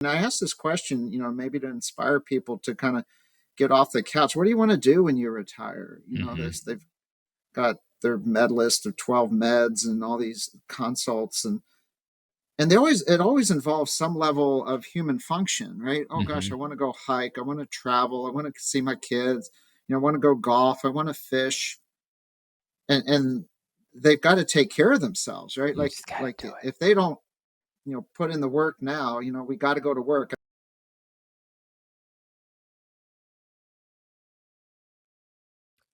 And I asked this question, maybe to inspire people to kind of get off the couch. What do you want to do when you retire? Mm-hmm. They've got their med list of 12 meds and all these consults, and it always involves some level of human function, right? Oh gosh, Mm-hmm. I want to go hike, I want to travel, I want to see my kids, I want to go golf, I want to fish, and they've got to take care of themselves, right? You Like just got to like do it. if they don't, put in the work now, we got to go to work.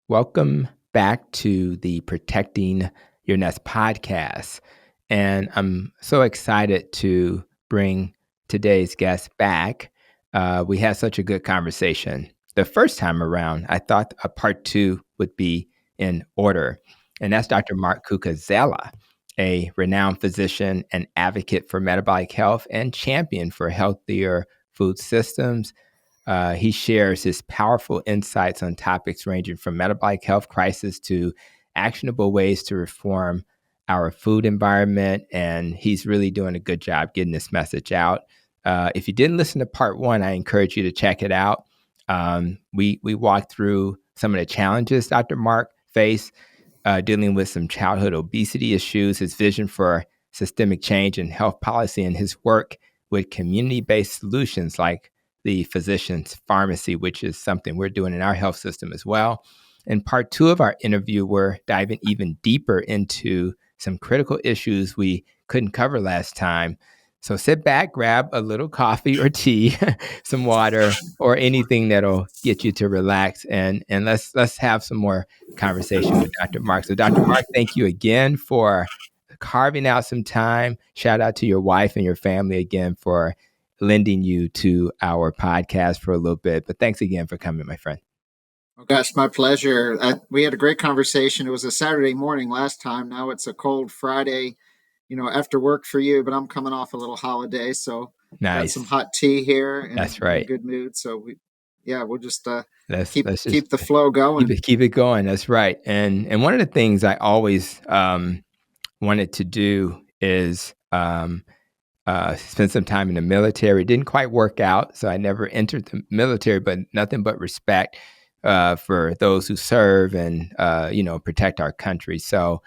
Welcome back to the Protecting Your Nest podcast. And I'm so excited to bring today's guest back. We had such a good conversation. The first time around, I thought a part two would be in order. And that's Dr. Mark Cucuzzella, a renowned physician and advocate for metabolic health and champion for healthier food systems. He shares his powerful insights on topics ranging from metabolic health crisis to actionable ways to reform our food environment. And he's really doing a good job getting this message out. If you didn't listen to part one, I encourage you to check it out. We walked through some of the challenges Dr. Mark faced dealing with some childhood obesity issues, his vision for systemic change in health policy, and his work with community-based solutions like the physician's pharmacy, which is something we're doing in our health system as well. In part two of our interview, we're diving even deeper into some critical issues we couldn't cover last time. So sit back, grab a little coffee or tea, some water, or anything that'll get you to relax, and let's have some more conversation with Dr. Mark. So Dr. Mark, thank you again for carving out some time. Shout out to your wife and your family again for lending you to our podcast for a little bit. But thanks again for coming, my friend. Oh gosh, my pleasure. We had a great conversation. It was a Saturday morning last time. Now it's a cold Friday, after work for you, but I'm coming off a little holiday, so got some Nice. hot tea here and That's in a right. good mood. So we'll just Let's just keep the flow going. keep it going. That's right. And one of the things I always wanted to do is spent some time in the military. It didn't quite work out, so I never entered the military, but nothing but respect for those who serve and protect our country. So,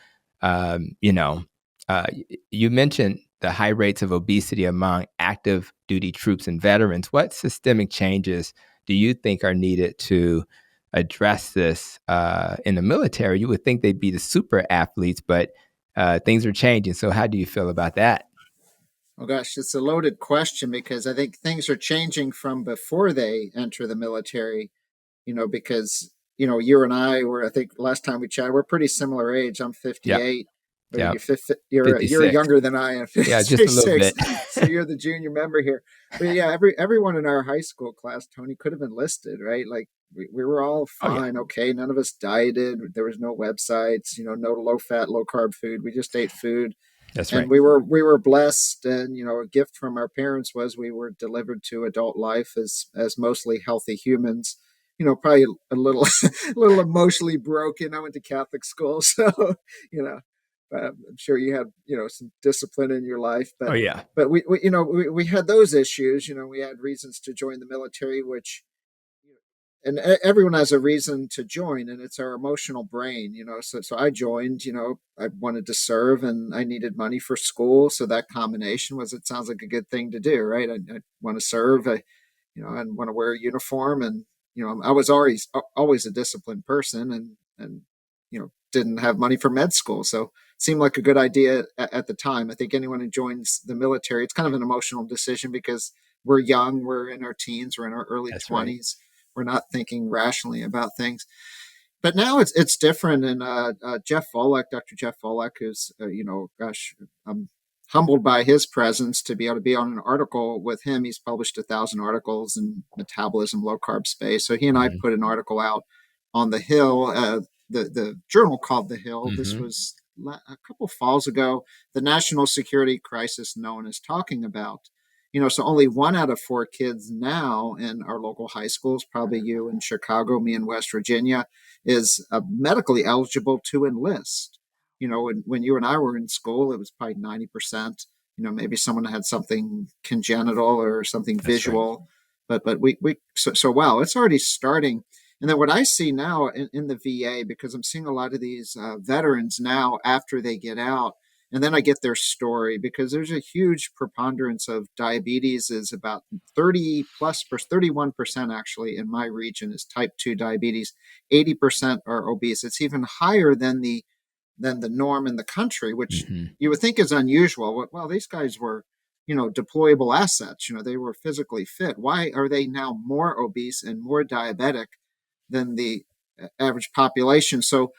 you mentioned the high rates of obesity among active duty troops and veterans. What systemic changes do you think are needed to address this in the military? You would think they'd be the super athletes, but things are changing. So, how do you feel about that? Oh gosh, it's a loaded question because I think things are changing from before they enter the military, because, you and I were, I think last time we chatted, we're pretty similar age. I'm Yep. 58. But Yep. you're 56. younger than I am, Yeah, just a little 56. bit. So you're the junior member here. But yeah, everyone in our high school class, Tony, could have enlisted, right? Like we were all Oh, yeah. fine, okay. None of us dieted. There was no websites, no low fat, low carb food. We just ate food, That's and right. we were blessed. And a gift from our parents was we were delivered to adult life as mostly healthy humans. Probably a little a little emotionally broken. I went to Catholic school, so you know I'm sure you had some discipline in your life, Oh, but yeah. we had those issues. We had reasons to join the military, which and everyone has a reason to join, and it's our emotional brain. So I joined. I wanted to serve, and I needed money for school, so that combination was, it sounds like a good thing to do, right? I want to serve. I want to wear a uniform, and I was always a disciplined person, and didn't have money for med school, so it seemed like a good idea at the time. I think anyone who joins the military, it's kind of an emotional decision because we're young, we're in our teens, we're in our early That's right. 20s, we're not thinking rationally about things. But now it's different, and Dr. Jeff Volek, who's gosh, I'm humbled by his presence to be able to be on an article with him. He's published 1,000 articles in metabolism, low carb space. So he and I Mm-hmm. put an article out on the Hill, the journal called The Hill. This Mm-hmm. was a couple falls ago. The national security crisis no one is talking about. So only 1 out of 4 kids now in our local high schools, probably you in Chicago, me in West Virginia, is medically eligible to enlist. When you and I were in school, it was probably 90%, maybe someone had something congenital or something That's right. visual, but so wow, it's already starting. And then what I see now in the VA, because I'm seeing a lot of these veterans now after they get out, and then I get their story, because there's a huge preponderance of diabetes, is about 30 plus, 31% actually in my region is type 2 diabetes. 80% are obese. It's even higher than the norm in the country, which Hmm. you would think is unusual. Well, these guys were, deployable assets. They were physically fit. Why are they now more obese and more diabetic than the average population? So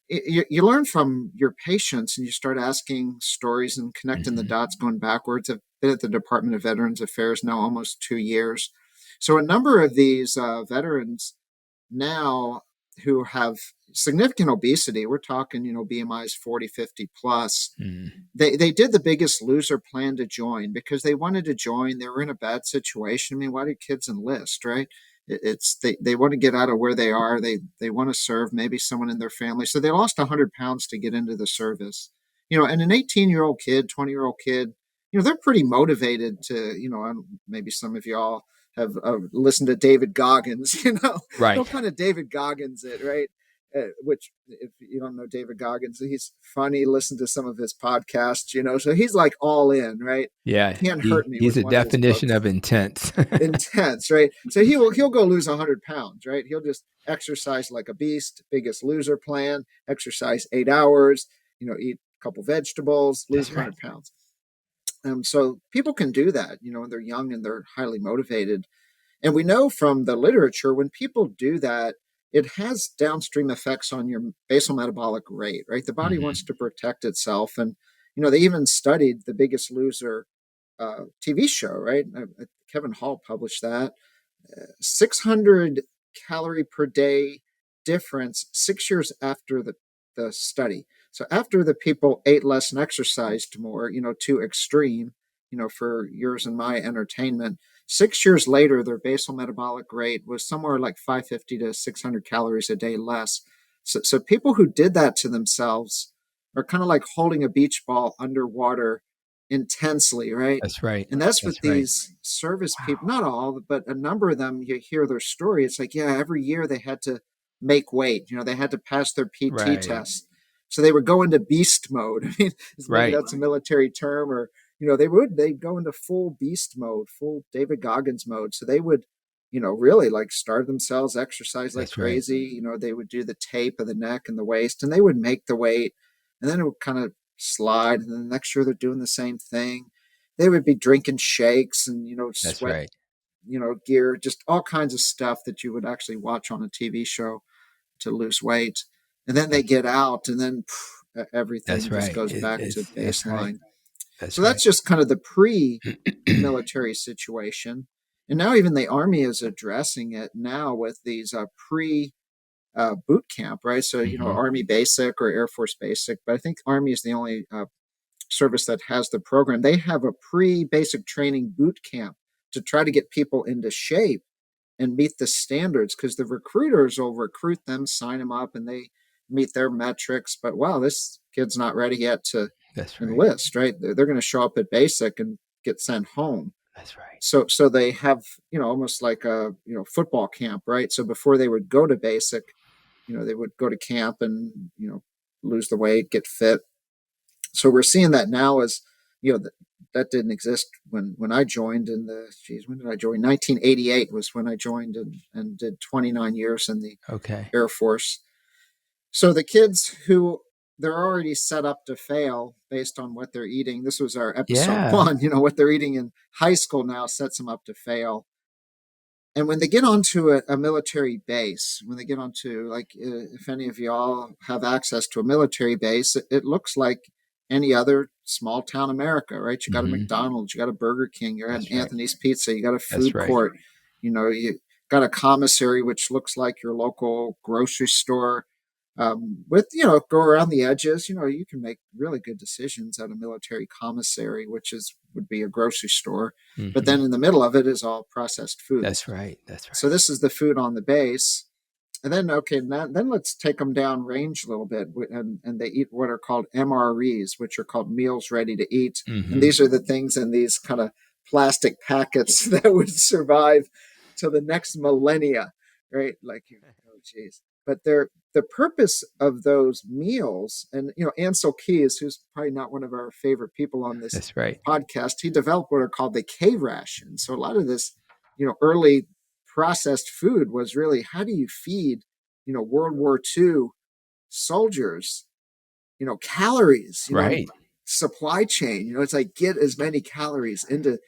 you learn from your patients, and you start asking stories and connecting the Hmm. dots, going backwards. I've been at the Department of Veterans Affairs now almost 2 years. So a number of these veterans now who have significant obesity, we're talking, BMIs 40, 50 plus, Hmm. they did the Biggest Loser plan to join because they wanted to join. They were in a bad situation. I mean, why do kids enlist, right? It's they want to get out of where they are. They want to serve maybe someone in their family. So they lost 100 pounds to get into the service. And an 18-year-old kid, 20-year-old kid, they're pretty motivated to, maybe some of y'all have listened to David Goggins. He'll Right. kind of David Goggins it, right? Which, if you don't know David Goggins, he's funny. Listen to some of his podcasts, so he's like all in, right? Yeah. Can't hurt me He's was a one of his definition books. of intense. Intense, right? So he'll go lose 100 pounds, right? He'll just exercise like a beast. Biggest Loser plan: exercise 8 hours, eat a couple vegetables, lose That's right. 100 pounds. So people can do that, and they're young and they're highly motivated. And we know from the literature, when people do that, it has downstream effects on your basal metabolic rate, right? The body wants Hmm. to protect itself. And, they even studied the Biggest Loser TV show, right? Kevin Hall published that. 600 calorie per day difference 6 years after the study. So after the people ate less and exercised more, too extreme, for yours and my entertainment, 6 years later, their basal metabolic rate was somewhere like 550 to 600 calories a day less. So people who did that to themselves are kind of like holding a beach ball underwater intensely, right? That's right. And that's what That's right. these service people, Wow. not all, but a number of them, you hear their story. It's like, yeah, every year they had to make weight. They had to pass their PT Right. test. So they would go into beast mode. I mean, maybe Right. that's a military term, or, they'd go into full beast mode, full David Goggins mode. So they would, really like starve themselves, exercise like That's right. crazy. They would do the tape of the neck and the waist, and they would make the weight, and then it would kind of slide. And then the next year they're doing the same thing. They would be drinking shakes and, That's sweat, right. gear, just all kinds of stuff that you would actually watch on a TV show to lose weight. And then they That's get out, and then that's everything just right. goes back to That's right. baseline. So That's right. that's just kind of the pre military situation. And now even the Army is addressing it now with these pre boot camp, right? So, Hmm. Army Basic or Air Force Basic, but I think Army is the only service that has the program. They have a pre basic training boot camp to try to get people into shape and meet the standards, because the recruiters will recruit them, sign them up, and they meet their metrics. But wow, this kid's not ready yet to That's right. enlist, right? They're going to show up at basic and get sent home. That's right. So they have, almost like a, football camp, right? So before they would go to basic, they would go to camp and, lose the weight, get fit. So we're seeing that now as, that didn't exist when I joined in when did I join? 1988 was when I joined, and did 29 years in the Okay. Air Force. So the kids who they're already set up to fail based on what they're eating. This was our episode Yeah. one, what they're eating in high school now sets them up to fail. And when they get onto a military base, when they get onto, like, if any of y'all have access to a military base, it looks like any other small town America, right? You got a Hmm. McDonald's, you got a Burger King, you got an That's right. Anthony's Pizza, you got a That's food right. court, you got a commissary, which looks like your local grocery store. With, go around the edges, you can make really good decisions at a military commissary, which would be a grocery store. But then Hmm. in the middle of it is all processed foods. That's right. That's So right. this is the food on the base. And then, okay, then let's take them down range a little bit. And they eat what are called MREs, which are called meals ready to eat. And Hmm. these are the things in these kind of plastic packets that would survive to the next millennia, right? Like, oh, geez. But the purpose of those meals, and, Ansel Keys, who's probably not one of our favorite people on this That's right. podcast, he developed what are called the K ration. So a lot of this, early processed food was really, how do you feed, World War II soldiers, calories, Right. supply chain, it's like get as many calories into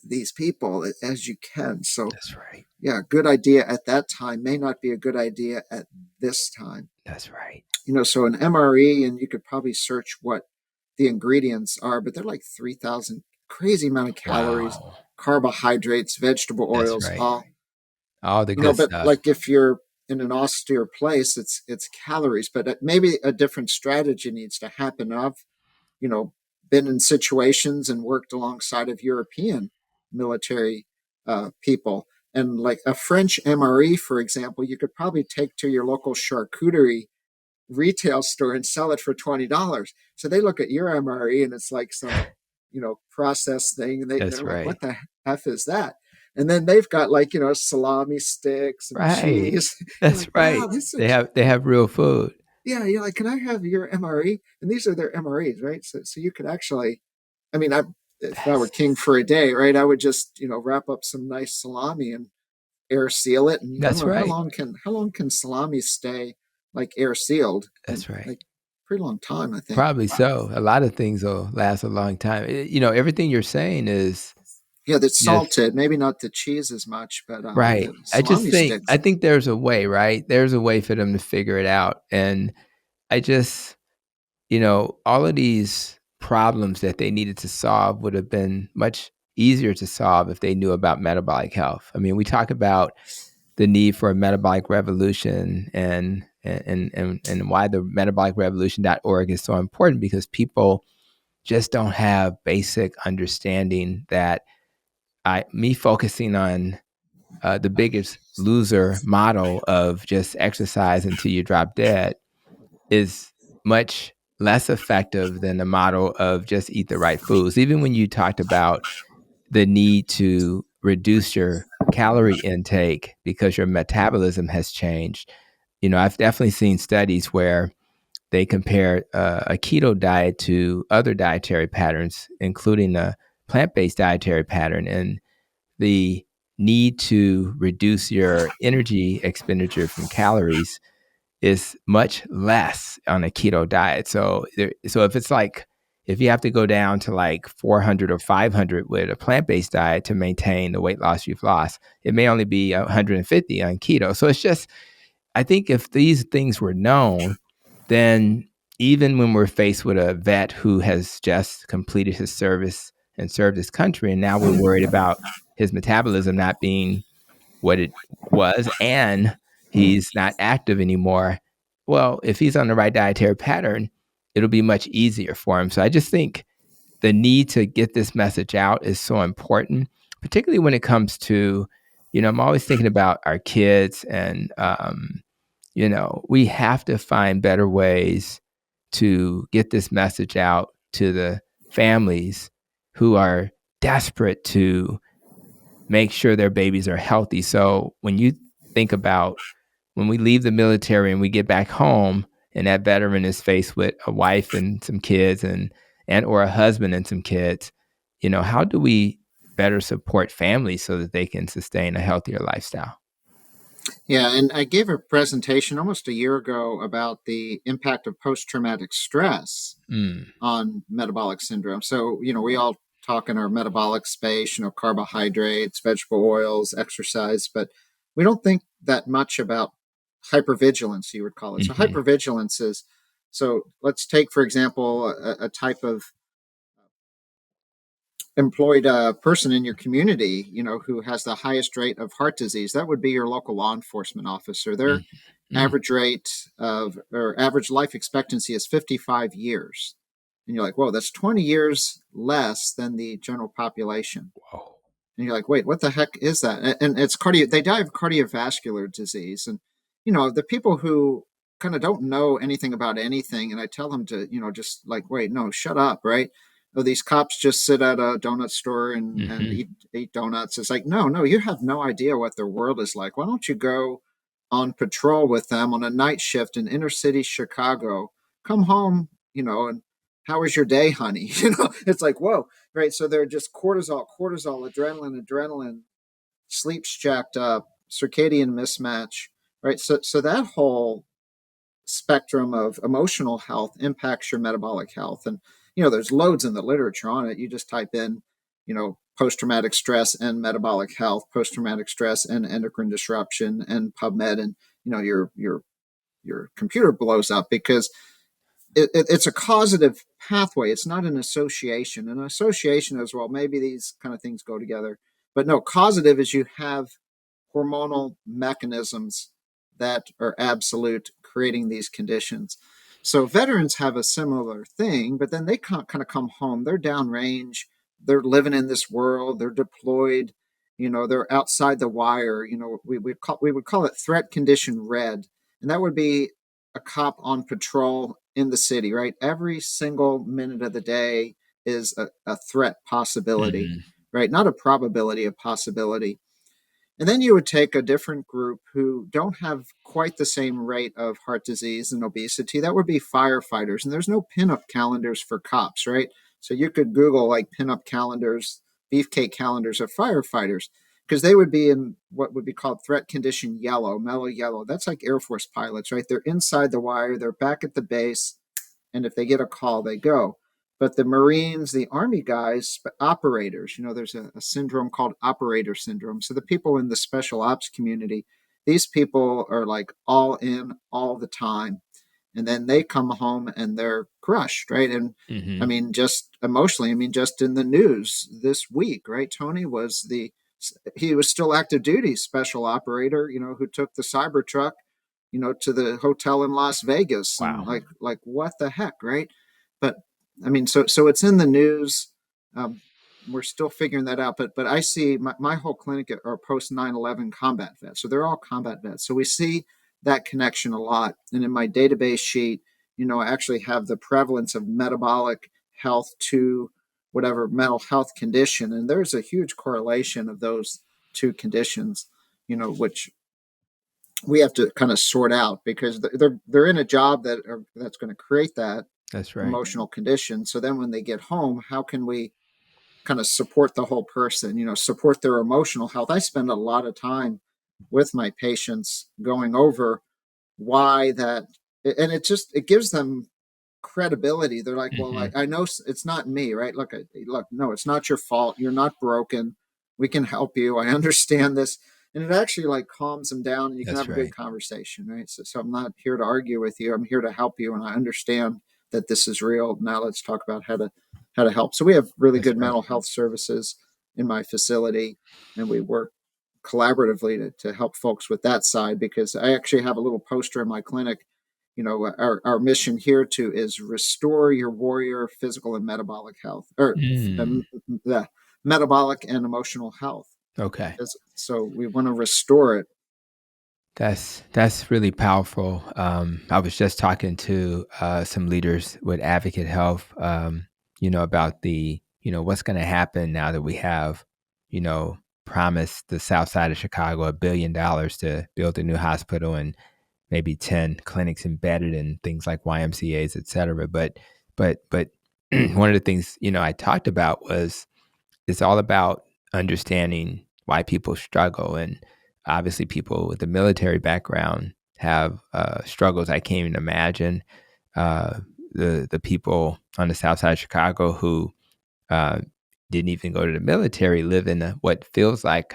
these people as you can. So That's right. yeah, good idea at that time may not be a good idea at this time. That's right. So an MRE, and you could probably search what the ingredients are, but they're like 3,000, crazy amount of calories, Wow. carbohydrates, vegetable That's oils, right. all. All the good But stuff. like if you're in an austere place, it's calories, but maybe a different strategy needs to happen. I've, you know, been in situations and worked alongside of European military people. And like a French MRE, for example, you could probably take to your local charcuterie retail store and sell it for $20. So they look at your MRE and it's like some, processed thing. That's They're like, right. what the F is that? And then they've got like, salami sticks and Right. cheese. You're That's like, wow, right. this They looks, have real food. yeah. You're like, can I have your MRE? And these are their MREs, right? So you could actually, I mean, if I were That's king for a day, right, I would just, wrap up some nice salami and air seal it. And I don't that's know right. how long can salami stay like air sealed? And That's right. like pretty long time, I think. Probably so. A lot of things will last a long time. Everything you're saying is Yeah, that's just salted. Maybe not the cheese as much, but right. the I just salami I sticks. think there's a way, right? There's a way for them to figure it out. And I just, all of these problems that they needed to solve would have been much easier to solve if they knew about metabolic health. I mean, we talk about the need for a metabolic revolution and why the metabolic is so important because people just don't have basic understanding that me focusing on the biggest loser model of just exercise until you drop dead is much less effective than the model of just eat the right foods. Even when you talked about the need to reduce your calorie intake because your metabolism has changed. I've definitely seen studies where they compare a keto diet to other dietary patterns, including a plant based dietary pattern. And the need to reduce your energy expenditure from calories is much less on a keto diet. So if it's like if you have to go down to like 400 or 500 with a plant-based diet to maintain the weight loss you've lost, it may only be 150 on keto. So it's just I think if these things were known, then even when we're faced with a vet who has just completed his service and served his country, and now we're worried about his metabolism not being what it was and he's not active anymore. Well, if he's on the right dietary pattern, it'll be much easier for him. So I just think the need to get this message out is so important, particularly when it comes to, I'm always thinking about our kids and, we have to find better ways to get this message out to the families who are desperate to make sure their babies are healthy. So when you think about when we leave the military and we get back home and that veteran is faced with a wife and some kids and or a husband and some kids, how do we better support families so that they can sustain a healthier lifestyle? Yeah, and I gave a presentation almost a year ago about the impact of post traumatic stress Mm, on metabolic syndrome. So, we all talk in our metabolic space, carbohydrates, vegetable oils, exercise, but we don't think that much about hypervigilance, you would call it. So, mhm, hypervigilance is so let's take, for example, a type of employed person in your community, who has the highest rate of heart disease. That would be your local law enforcement officer. Their mhm, mm. average rate of or average life expectancy is 55 years. And you're like, whoa, that's 20 years less than the general population. Whoa. And you're like, wait, what the heck is that? And it's cardio. They die of cardiovascular disease. And the people who kind of don't know anything about anything, and I tell them to, just like, wait, no, shut up, right? Oh, these cops just sit at a donut store and Hmm. eat donuts. It's like, no, no, you have no idea what their world is like. Why don't you go on patrol with them on a night shift in inner city Chicago? Come home, and how was your day, honey? It's like, whoa, right? So they're just cortisol, adrenaline, sleep's jacked up, circadian mismatch, right? So that whole spectrum of emotional health impacts your metabolic health. And, there's loads in the literature on it. You just type in, post traumatic stress and metabolic health, post traumatic stress and endocrine disruption, and PubMed, and, your computer blows up because it's a causative pathway. It's not an association. An association is, well, maybe these kind of things go together. But no, causative is you have hormonal mechanisms that are absolute creating these conditions. So veterans have a similar thing, but then they kind of come home. They're downrange. They're living in this world. They're deployed. They're outside the wire. We would call it threat condition red, and that would be a cop on patrol in the city. Right, every single minute of the day is a threat possibility. Hmm. Right, not a probability, a possibility. And then you would take a different group who don't have quite the same rate of heart disease and obesity. That would be firefighters. And there's no pinup calendars for cops, right? So you could Google like pinup calendars, beefcake calendars of firefighters, because they would be in what would be called threat condition yellow, mellow yellow. That's like Air Force pilots, right? They're inside the wire, they're back at the base, and if they get a call, they go. But the Marines, the Army guys, operators, there's a syndrome called operator syndrome. So the people in the special ops community, these people are like all in all the time. And then they come home and they're crushed, right? And I Hmm. mean, just emotionally, I mean, just in the news this week, right? Tony was he was still active duty special operator, who took the Cybertruck, to the hotel in Las Vegas, and Wow. like what the heck, right? But I mean, so it's in the news. Um, we're still figuring that out, but I see my whole clinic are post 9/11 combat vets, so they're all combat vets. So we see that connection a lot. And in my database sheet, I actually have the prevalence of metabolic health to whatever mental health condition, and there's a huge correlation of those two conditions, which we have to kind of sort out because they're in a job that's going to create that That's right. emotional condition. So then when they get home, how can we kind of support the whole person, support their emotional health? I spend a lot of time with my patients going over why that, and it gives them credibility. They're like, well, Hmm. I know it's not me, right? Look, no, it's not your fault. You're not broken. We can help you. I understand this. And it actually like calms them down and you can That's have a good right. conversation, right? So I'm not here to argue with you. I'm here to help you. And I understand that this is real. Now let's talk about how to help. So we have really That's good right. mental health services in my facility, and we work collaboratively to help folks with that side, because I actually have a little poster in my clinic. Our mission here to is restore your warrior physical and metabolic health, or Mm. the metabolic and emotional health. Okay. So we want to restore it. That's really powerful. I was just talking to some leaders with Advocate Health, about what's going to happen now that we have, you know, promised the South Side of Chicago $1 billion to build a new hospital and maybe 10 clinics embedded in things like YMCA's, et cetera. But one of the things I talked about was it's all about understanding why people struggle. And obviously, people with a military background have struggles I can't even imagine. Uh, the people on the south side of Chicago who uh, didn't even go to the military live in what feels like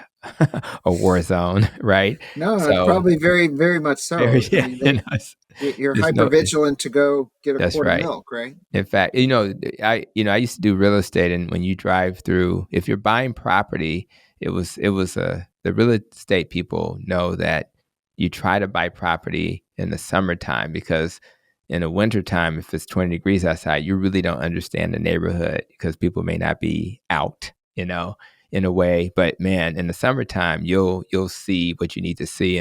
a war zone, right? No, So, probably very, very much very, so. I yeah, mean, it's, you're there's hyper no, vigilant to go get a that's quart of right. milk, right? In fact, I used to do real estate, and when you drive through, if you're buying property, the real estate people know that you try to buy property in the summertime because in the wintertime, if it's 20 degrees outside, you really don't understand the neighborhood because people may not be out, in a way. But man, in the summertime, you'll see what you need to see,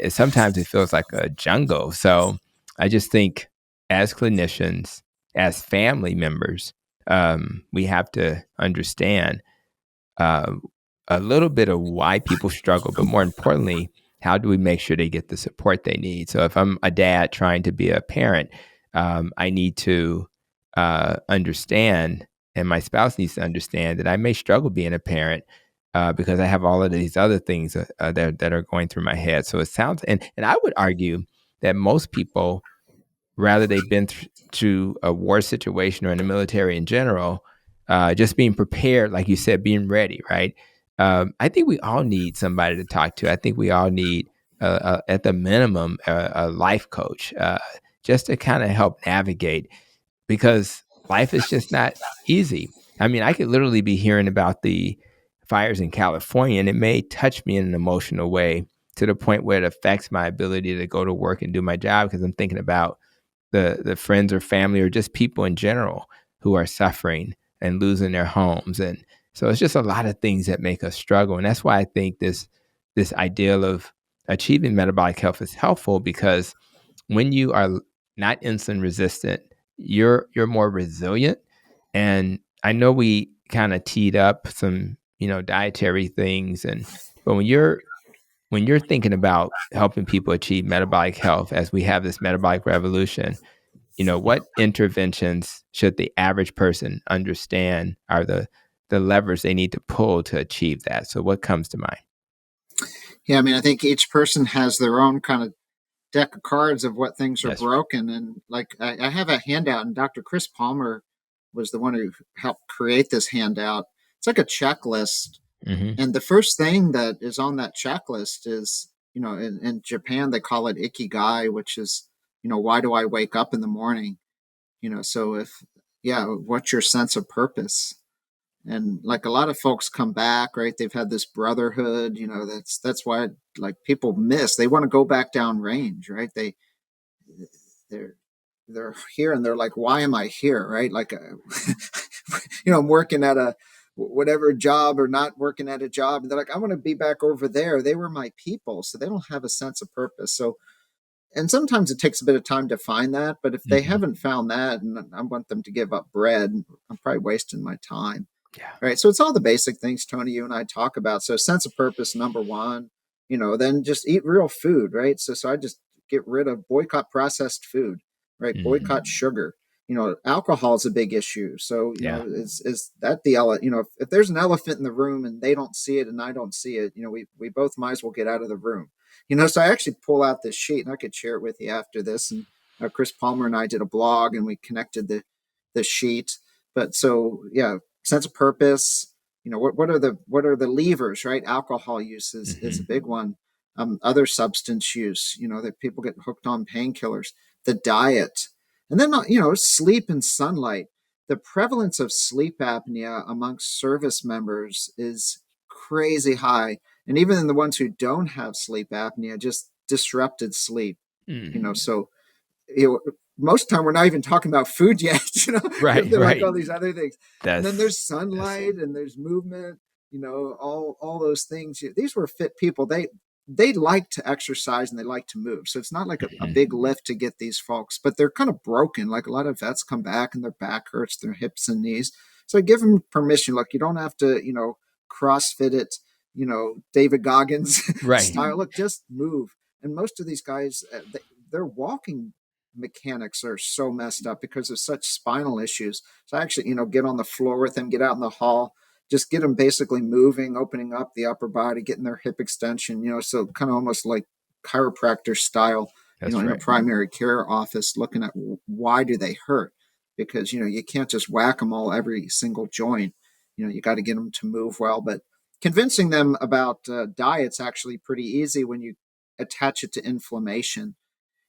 sometimes it feels like a jungle. So I just think as clinicians, as family members, we have to understand uh, a little bit of why people struggle, but more importantly, how do we make sure they get the support they need? So if I'm a dad trying to be a parent, I need to understand, and my spouse needs to understand that I may struggle being a parent because I have all of these other things that are going through my head. So it sounds, and I would argue that most people, rather they've been through a war situation or in the military in general, just being prepared, like you said, being ready, right? I think we all need somebody to talk to. I think we all need, at the minimum, a life coach, just to kind of help navigate, because life is just not easy. I mean, I could literally be hearing about the fires in California, and it may touch me in an emotional way to the point where it affects my ability to go to work and do my job, because I'm thinking about the friends or family or just people in general who are suffering and losing their homes. And so it's just a lot of things that make us struggle. And that's why I think this ideal of achieving metabolic health is helpful, because when you are not insulin resistant, you're more resilient. And I know we kind of teed up some, dietary things, but when you're thinking about helping people achieve metabolic health, as we have this metabolic revolution, what interventions should the average person understand are the levers they need to pull to achieve that? So what comes to mind? Yeah, I mean, I think each person has their own kind of deck of cards of what things are That's right. broken. And like I have a handout, and Dr. Chris Palmer was the one who helped create this handout. It's like a checklist. Hmm. And the first thing that is on that checklist is, in Japan, they call it ikigai, which is, why do I wake up in the morning? So yeah, what's your sense of purpose? And like a lot of folks come back, right? They've had this brotherhood, that's why like people miss, they want to go back down range, right? They're they're here and they're like, why am I here, right? Like I'm working at a whatever job or not working at a job, and they're like, I want to be back over there, they were my people. So they don't have a sense of purpose. So, and sometimes it takes a bit of time to find that, but if they Hmm. haven't found that and I want them to give up bread, I'm probably wasting my time. Yeah. Right. So it's all the basic things, Tony, you and I talk about. So sense of purpose, number one, then just eat real food. Right. So I just get rid of boycott processed food, right? Boycott Hmm. sugar. Alcohol is a big issue. So, Yeah. is that if there's an elephant in the room and they don't see it and I don't see it, we both might as well get out of the room. So I actually pull out this sheet and I could share it with you after this. And Chris Palmer and I did a blog and we connected the sheet. But so, yeah, sense of purpose. What are the levers, right? Alcohol use is a Hmm. big one. Other substance use, that people get hooked on painkillers. The diet, and then sleep and sunlight. The prevalence of sleep apnea amongst service members is crazy high, and even in the ones who don't have sleep apnea, just disrupted sleep. Hmm. So you know, most of the time we're not even talking about food yet. Right. They're like Right. all these other things, and then That's there's that's sunlight and there's movement. All those things. These were fit people. They like to exercise and they like to move. So it's not like a big Mhm. lift to get these folks, but they're kind of broken. Like a lot of vets come back and their back hurts, their hips and knees. So I give them permission. Look, you don't have to, CrossFit it, David Goggins Right. style. Look, just move. And most of these guys, they're walking mechanics are so messed up because of such spinal issues. So I actually, get on the floor with them, get out in the hall, just get them basically moving, opening up the upper body, getting their hip extension, so kind of almost like chiropractor style, That's in a right. primary care office, looking at why do they hurt? Because, you can't just whack them all every single joint. You got to get them to move well. But convincing them about diet's actually pretty easy when you attach it to inflammation.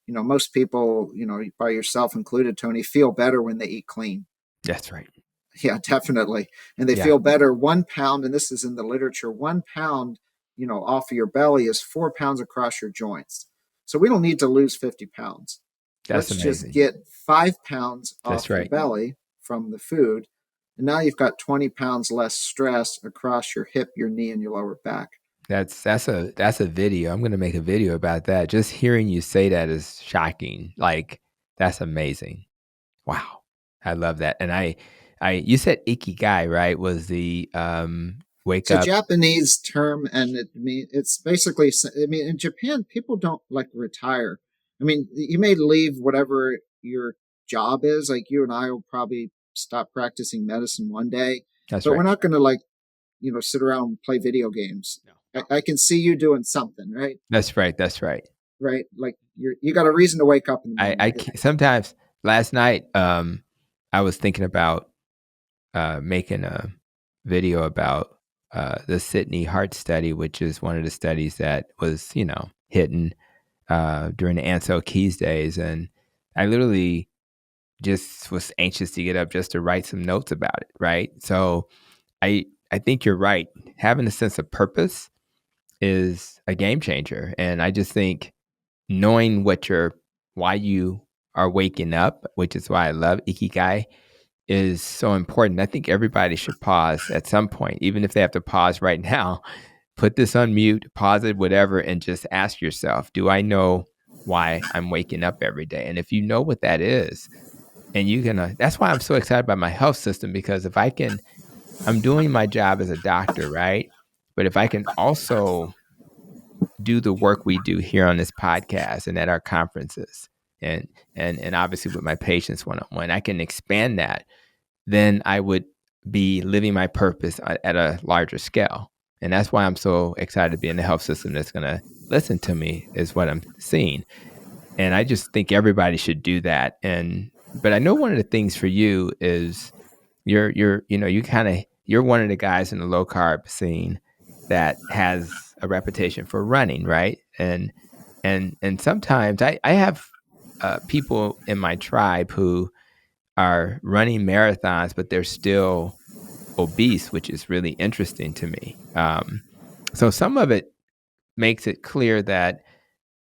Most people, by yourself included, Tony, feel better when they eat clean. That's right. Yeah, definitely. And they Yeah. feel better. 1 pound, and this is in the literature, 1 pound, off of your belly is 4 pounds across your joints. So we don't need to lose 50 pounds. That's Let's just amazing. get 5 pounds That's off your right. belly from the food. And now you've got 20 pounds less stress across your hip, your knee, and your lower back. That's a video. I'm gonna make a video about that. Just hearing you say that is shocking. Like, that's amazing. Wow. I love that. And I you said ikigai, right? Was the wake It's a up. Japanese term, and it's basically. I mean, in Japan, people don't like retire. I mean, you may leave whatever your job is. Like you and I will probably stop practicing medicine one day, That's but we're right. not going to sit around and play video games. No. I can see you doing something, right? That's right. That's right. Right? Like you got a reason to wake up in the morning. I can't, sometimes last night I was thinking about making a video about the Sydney Heart Study, which is one of the studies that was, hidden during the Ansel Keys days. And I literally just was anxious to get up just to write some notes about it. Right. So I think you're right. Having a sense of purpose is a game changer. And I just think knowing why you are waking up, which is why I love Ikigai, is so important. I think everybody should pause at some point, even if they have to pause right now, put this on mute, pause it, whatever, and just ask yourself, do I know why I'm waking up every day? And if you know what that is, and you can, that's why I'm so excited about my health system, because if I can, I'm doing my job as a doctor, right? But if I can also do the work we do here on this podcast and at our conferences, and and obviously with my patients one on one, I can expand that, then I would be living my purpose at a larger scale. And that's why I'm so excited to be in the health system that's going to listen to me, is what I'm seeing. And I just think everybody should do that. And but I know one of the things for you is you're one of the guys in the low carb scene that has a reputation for running, right? And sometimes I have people in my tribe who are running marathons, but they're still obese, which is really interesting to me. So some of it makes it clear that,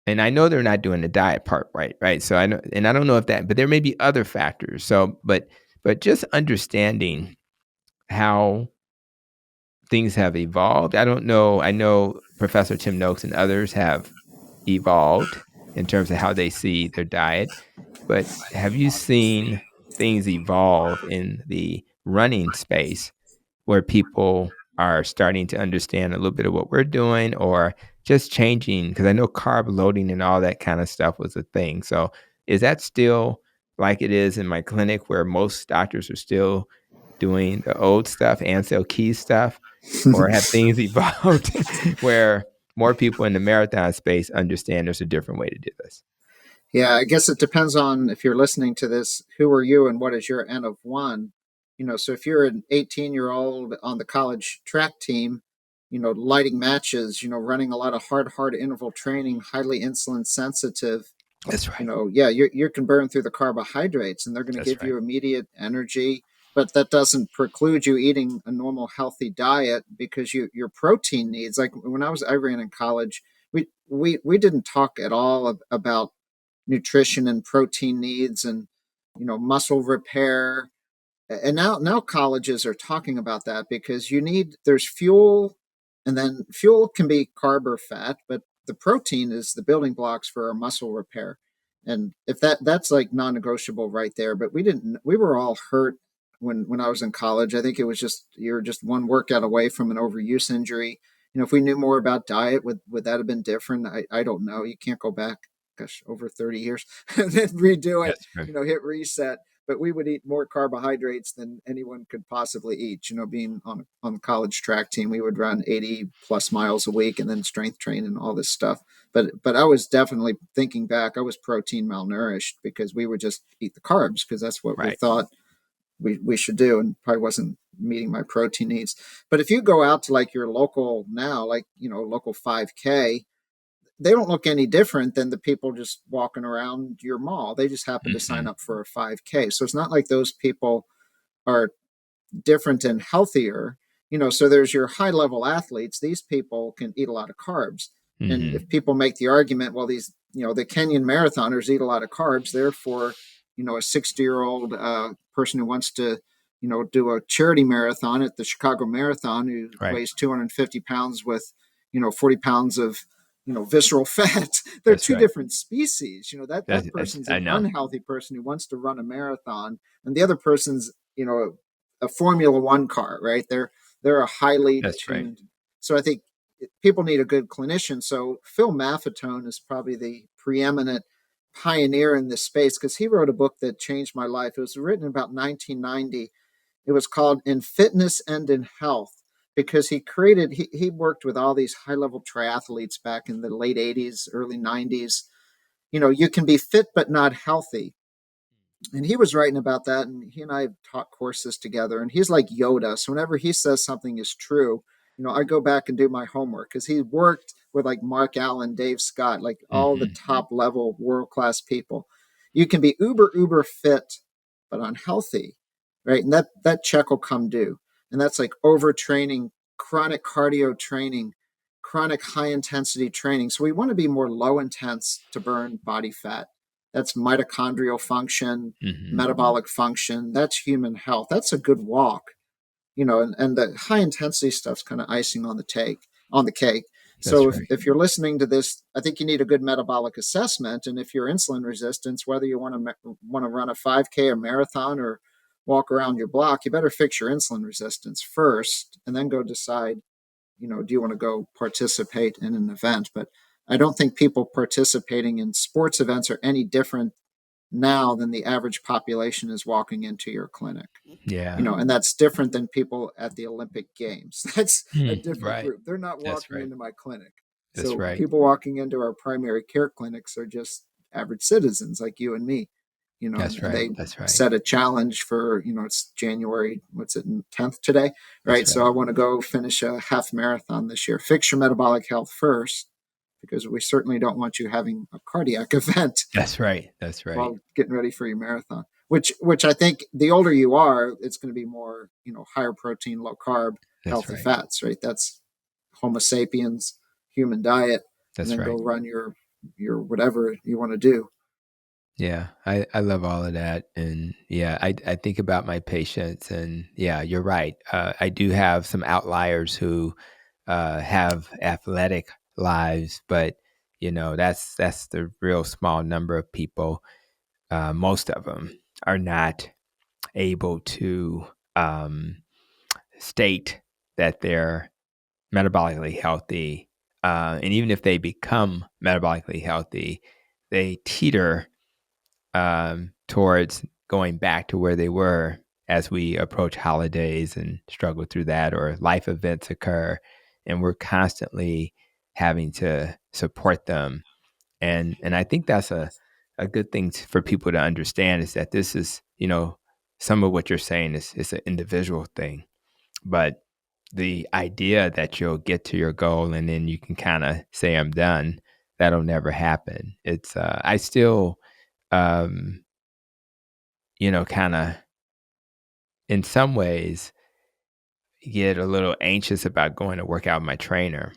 and I know they're not doing the diet part right, right? So I know, and I don't know if that, but there may be other factors. So, but just understanding how things have evolved. I don't know. I know Professor Tim Noakes and others have evolved in terms of how they see their diet. But have you seen things evolve in the running space where people are starting to understand a little bit of what we're doing, or just changing? Because I know carb loading and all that kind of stuff was a thing. So is that still like it is in my clinic, where most doctors are still doing the old stuff, Ansel Keys stuff, or have things evolved where more people in the marathon space understand there's a different way to do this? Yeah, I guess it depends on, if you're listening to this, who are you and what is your N of one? So if you're an 18-year-old on the college track team, lighting matches, running a lot of hard interval training, highly insulin sensitive, That's right. yeah, you can burn through the carbohydrates and they're going to That's give right. you immediate energy, but that doesn't preclude you eating a normal healthy diet, because your protein needs, like when I ran in college, we didn't talk at all about nutrition and protein needs and muscle repair. And now colleges are talking about that, because there's fuel, and then fuel can be carb or fat, but the protein is the building blocks for our muscle repair. And if that's like non-negotiable right there. But we were all hurt when I was in college. I think it was just, you're just one workout away from an overuse injury. If we knew more about diet, would that have been different? I don't know. You can't go back, gosh, over 30 years and then redo it, That's right. hit reset. But we would eat more carbohydrates than anyone could possibly eat. Being on the college track team, we would run 80 plus miles a week and then strength train and all this stuff. But I was definitely, thinking back, I was protein malnourished, because we would just eat the carbs, because that's what we Right. thought we should do, and probably wasn't meeting my protein needs. But if you go out to like your local now, like local 5K, they don't look any different than the people just walking around your mall. They just happen to sign Hmm. up for a 5K. So it's not like those people are different and healthier. So there's your high level athletes. These people can eat a lot of carbs. And Hmm. if people make the argument, well, these, the Kenyan marathoners eat a lot of carbs, therefore, a 60-year-old person who wants to, do a charity marathon at the Chicago Marathon, who Right. weighs 250 pounds with, 40 pounds of, visceral fat. They're That's two right. different species. That That's person's I an know. unhealthy person who wants to run a marathon, and the other person's, a Formula One car, right? They're a highly That's right. tuned. So I think people need a good clinician. So Phil Maffetone is probably the preeminent pioneer in this space because he wrote a book that changed my life. It was written about 1990. It was called In Fitness and in Health because he worked with all these high level triathletes back in the late 80s, early 90s. You can be fit but not healthy, and he was writing about that, and he and I have taught courses together, and he's like Yoda. So whenever he says something is true, I go back and do my homework because he worked with like Mark Allen, Dave Scott, like all the Hmm. top level world class people. You can be uber fit but unhealthy, right? And that check will come due. And that's like overtraining, chronic cardio training, chronic high intensity training. So we want to be more low intense to burn body fat. That's mitochondrial function, Hmm. metabolic function. That's human health. That's a good walk, and the high intensity stuff's kind of icing on the cake. So That's if, right. if you're listening to this, I think you need a good metabolic assessment. And if you're insulin resistance, whether you want to run a 5K or marathon or walk around your block, you better fix your insulin resistance first and then go decide, do you want to go participate in an event? But I don't think people participating in sports events are any different now than the average population is walking into your clinic. Yeah. And that's different than people at the Olympic Games. That's a different Right. group. They're not That's walking right. into my clinic. That's So right. people walking into our primary care clinics are just average citizens like you and me, and, That's and right. they That's right. set a challenge for, it's January, what's it, 10th today, right? That's So right. I want to go finish a half marathon this year. Fix your metabolic health first, because we certainly don't want you having a cardiac event That's right. That's right. while getting ready for your marathon. Which I think the older you are, it's going to be more, higher protein, low carb, That's healthy right. fats, right? That's Homo sapiens, human diet, and That's then go right. run your whatever you want to do. Yeah, I love all of that, and yeah, I think about my patients, and yeah, you're right. I do have some outliers who have athletic lives, but that's the real small number of people. Most of them are not able to um, state that they're metabolically healthy, and even if they become metabolically healthy, they teeter towards going back to where they were as we approach holidays and struggle through that, or life events occur, and we're constantly having to support them. And I think that's a good thing for people to understand, is that this is, some of what you're saying is an individual thing, but the idea that you'll get to your goal and then you can kind of say I'm done, that'll never happen. It's I still um kind of, in some ways, get a little anxious about going to work out with my trainer,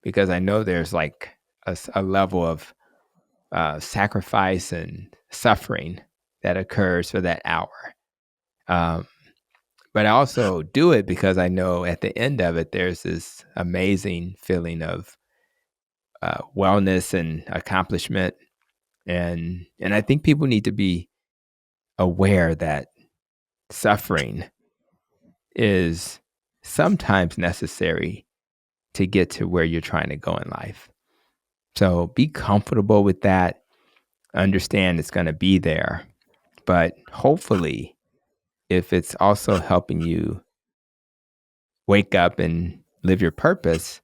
because I know there's like a level of sacrifice and suffering that occurs for that hour. Um, but I also do it because I know at the end of it, there's this amazing feeling of wellness and accomplishment. And I think people need to be aware that suffering is sometimes necessary to get to where you're trying to go in life. So be comfortable with that. Understand it's going to be there. But hopefully, if it's also helping you wake up and live your purpose,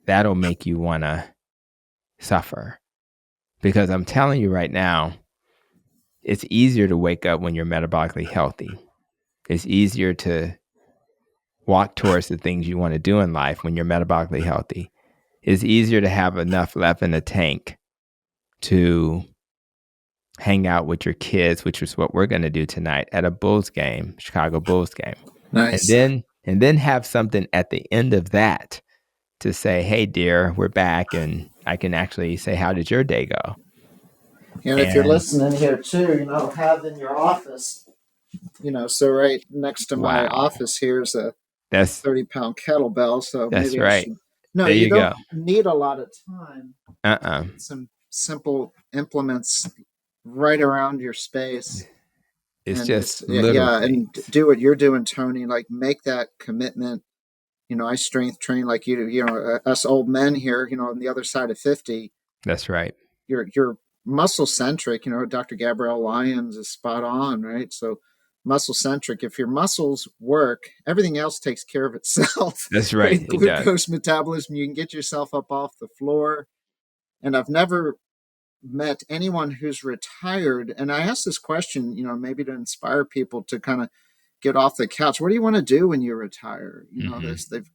that'll make you want to suffer. Because I'm telling you right now, it's easier to wake up when you're metabolically healthy. It's easier to walk towards the things you want to do in life when you're metabolically healthy. It's easier to have enough left in the tank to hang out with your kids, which is what we're going to do tonight at a Bulls game, Chicago Bulls game. And Nice. then have something at the end of that to say, "Hey dear, we're back," and I can actually say, "How did your day go?" And if you're And listening here too, have in your office, so right next to my wow. office here is a That's 30-pound kettlebell. So that's maybe I right. should No, There you you don't go. need a lot of time. Uh-uh. Get some simple implements right around your space, It's and just just little yeah, and things. do what you're doing, Tony. Like make that commitment. I strength train like you do. Us old men here. On the other side of 50, That's right. you're muscle centric. Dr. Gabrielle Lyons is spot on, right? So muscle centric. If your muscles work, everything else takes care of itself, That's right. right? It does. Glucose metabolism, you can get yourself up off the floor. And I've never met anyone who's retired. And I asked this question, maybe to inspire people to kind of get off the couch. What do you want to do when you retire? Hmm. They've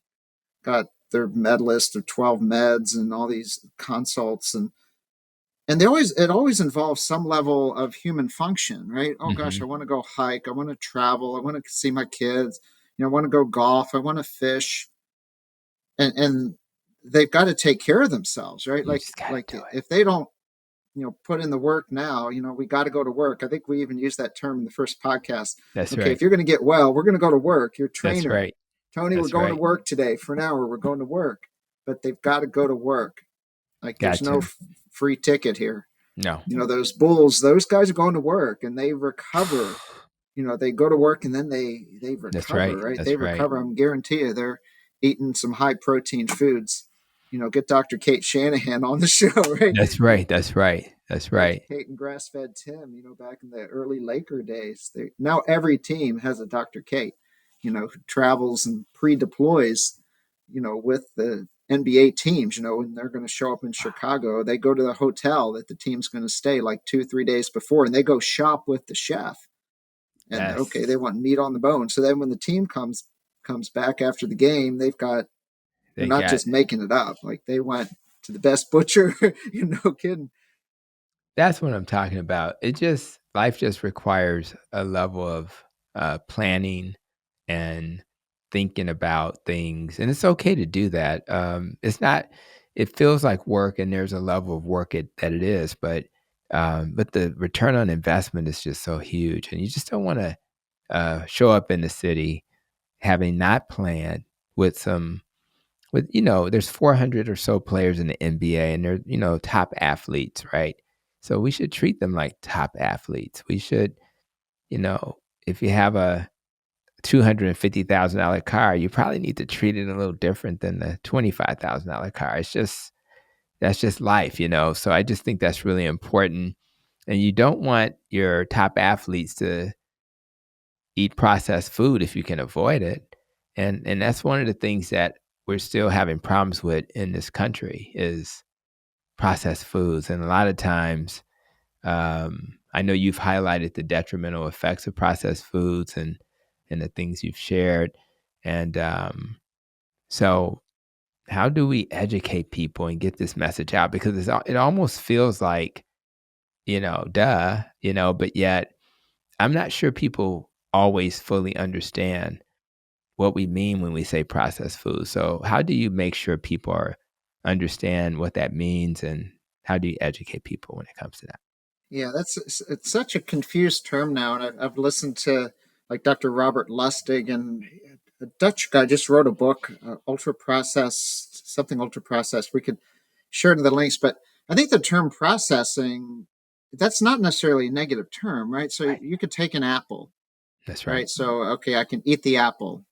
got their med list of 12 meds and all these consults, and it always involves some level of human function, right? Oh gosh, I Hmm. want to go hike, I want to travel, I want to see my kids, I want to go golf, I want to fish, and they've got to take care of themselves, right? You like just got to like do it. if they don't put in the work now, we got to go to work. I think we even used that term in the first podcast. That's Okay, right. if you're going to get well, we're going to go to work. Your That's trainer, right. Tony, we're That's going to right. work today for an hour. We're going to work, but they've got to go to work. Like there's Got no to. free ticket here. No. Those bulls, those guys are going to work and they recover. They go to work and then they That's recover, right. right? They That's right. recover. I'm guarantee you they're eating some high protein foods. Get Dr. Kate Shanahan on the show, right? That's right. That's right. That's Dr. right. Kate and Grass Fed Tim, back in the early Laker days. Now every team has a Dr. Kate, who travels and pre-deploys, with the NBA teams, when they're going to show up in Chicago, they go to the hotel that the team's going to stay like 2, 3 days before, and they go shop with the chef. And okay, Yes. they want meat on the bone. So then when the team comes back after the game, they're They not got just making it up. Like they went to the best butcher, no kidding. That's what I'm talking about. Life just requires a level of planning and thinking about things, and it's okay to do that. It's not. It feels like work, and there's a level of work that it is, but the return on investment is just so huge, and you just don't want to show up in the city having not planned with some there's 400 or so players in the NBA, and they're, top athletes, right? So we should treat them like top athletes. We should, you know, if you have a $250,000 car, you probably need to treat it a little different than the $25,000 car. That's just life. So I just think that's really important. And you don't want your top athletes to eat processed food if you can avoid it. And that's one of the things that we're still having problems with in this country is processed foods. And a lot of times, I know you've highlighted the detrimental effects of processed foods and the things you've shared. And so, how do we educate people and get this message out? Because it almost feels like, duh, but yet I'm not sure people always fully understand what we mean when we say processed food. So how do you make sure people understand what that means, and how do you educate people when it comes to that? Yeah, it's such a confused term now, and I've listened to like Dr. Robert Lustig, and a Dutch guy just wrote a book, ultra processed, something ultra processed. We could share the links, but I think the term processing, that's not necessarily a negative term, right? So Right. you could take an apple, That's right. right? So okay, I can eat the apple.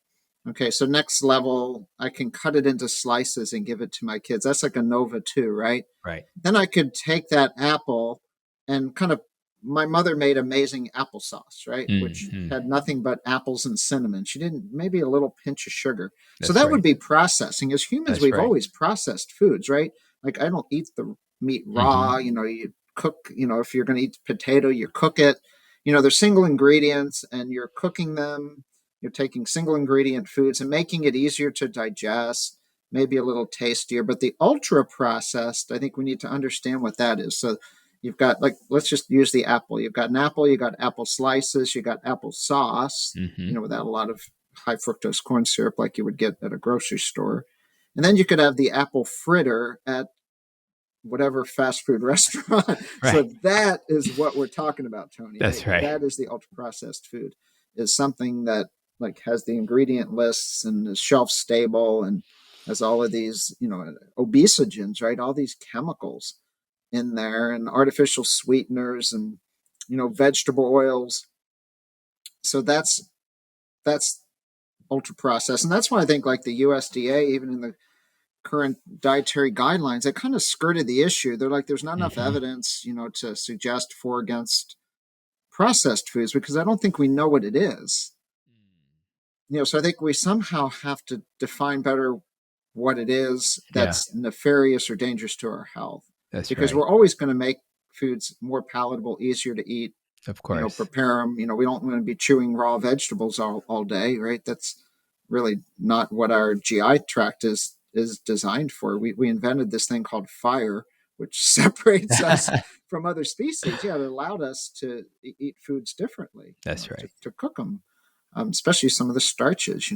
Okay, so next level, I can cut it into slices and give it to my kids. That's like a Nova 2, right? Right. Then I could take that apple and kind of, my mother made amazing applesauce, right? Which Hmm. had nothing but apples and cinnamon. She didn't, maybe a little pinch of sugar. So That's that would right. be processing. As humans, That's we've right. always processed foods, right? Like I don't eat the meat raw, Hmm. you cook, if you're going to eat potato, you cook it. They're single ingredients and you're cooking them. You're taking single ingredient foods and making it easier to digest, maybe a little tastier. But the ultra processed, I think we need to understand what that is. So you've got, like, let's just use the apple. You've got an apple, you got apple slices, you got apple sauce, Hmm. without a lot of high fructose corn syrup like you would get at a grocery store. And then you could have the apple fritter at whatever fast food restaurant. Right. So that is what we're talking about, Tony. That's right. That is the ultra processed food. Is something that like has the ingredient lists and is shelf stable, and has all of these, obesogens, right? All these chemicals in there and artificial sweeteners and, vegetable oils. So that's ultra processed. And that's why I think like the USDA, even in the current dietary guidelines, they kind of skirted the issue. They're like, there's not enough Mm-hmm. evidence, to suggest for or against processed foods because I don't think we know what it is. So I think we somehow have to define better what it is Yeah, that's nefarious or dangerous to our health, that's because right. we're always going to make foods more palatable, easier to eat, Of course. prepare them. We don't want to be chewing raw vegetables all day, right? That's really not what our GI tract is designed for. We invented this thing called fire, which separates us from other species. Yeah, it allowed us to eat foods differently, That's right. to cook them, especially some of the starches.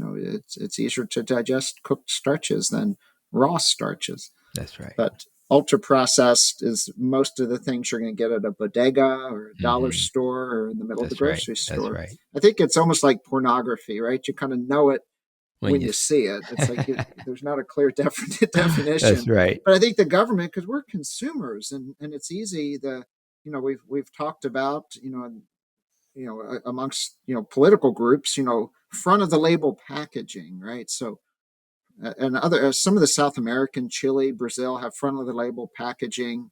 It's easier to digest cooked starches than raw starches. That's right. But ultra processed is most of the things you're going to get at a bodega or a dollar Mm-hmm. store or in the middle of the That's right. grocery That's store. right. I think it's almost like pornography, right? You kind of know it When when you you see it. It's like there's not a clear That's definition. right. But I think the government, because we're consumers, and it's easy. We've talked about, amongst political groups, front of the label packaging, right? So and other some of the South American, Chile, Brazil, have front of the label packaging.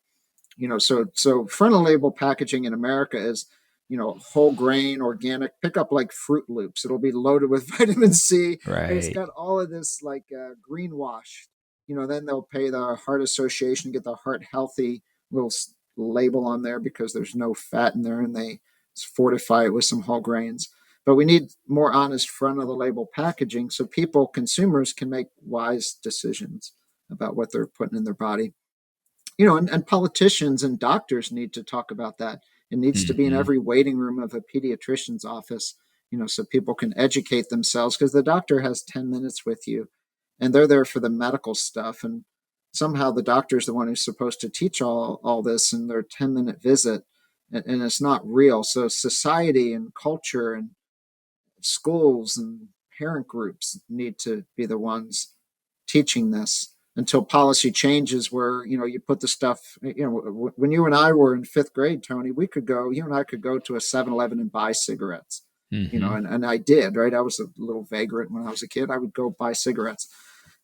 So front of the label packaging in America is, whole grain, organic. Pick up like Fruit Loops; it'll be loaded with vitamin C, and it's Right. got all of this like greenwash. Then they'll pay the Heart Association to get the heart healthy little label on there because there's no fat in there, and they fortify it with some whole grains. But we need more honest front of the label packaging so people, consumers, can make wise decisions about what they're putting in their body. And politicians and doctors need to talk about that. It needs to be in Mm-hmm. every waiting room of a pediatrician's office, so people can educate themselves, because the doctor has 10 minutes with you and they're there for the medical stuff. And somehow the doctor is the one who's supposed to teach all this in their 10-minute visit. And it's not real. So society and culture and schools and parent groups need to be the ones teaching this until policy changes where you put the stuff. When you and I were in fifth grade, Tony, you and I could go to a 7-Eleven and buy cigarettes. Mm-hmm. And I did, right? I was a little vagrant when I was a kid. I would go buy cigarettes.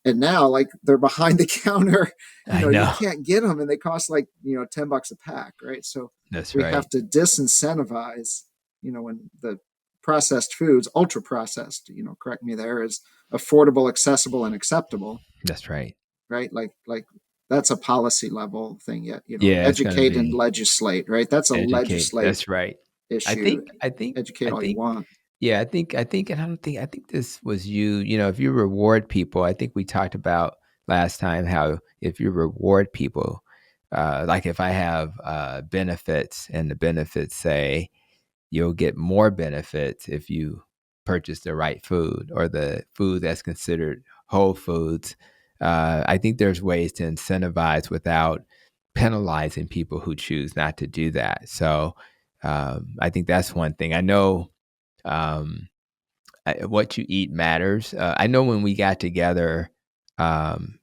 And now, like, they're behind the counter. I You know. can't get them, and they cost like $10 a pack, right? So That's we have right. to disincentivize. When the processed foods, ultra processed, correct me there, is affordable, accessible, and acceptable, That's right. right? Like that's a policy level thing. Yet, Yeah, it's gonna educate and be legislate, right? That's a educate. legislate That's right. I issue. think I think Educate I all you think want. yeah, I think and I think this was if you reward people, I think we talked about last time how if you reward people, like if I have benefits and the benefits say you'll get more benefits if you purchase the right food or the food that's considered whole foods. I think there's ways to incentivize without penalizing people who choose not to do that. So I think that's one thing. I know um, what you eat matters. I know when we got together um,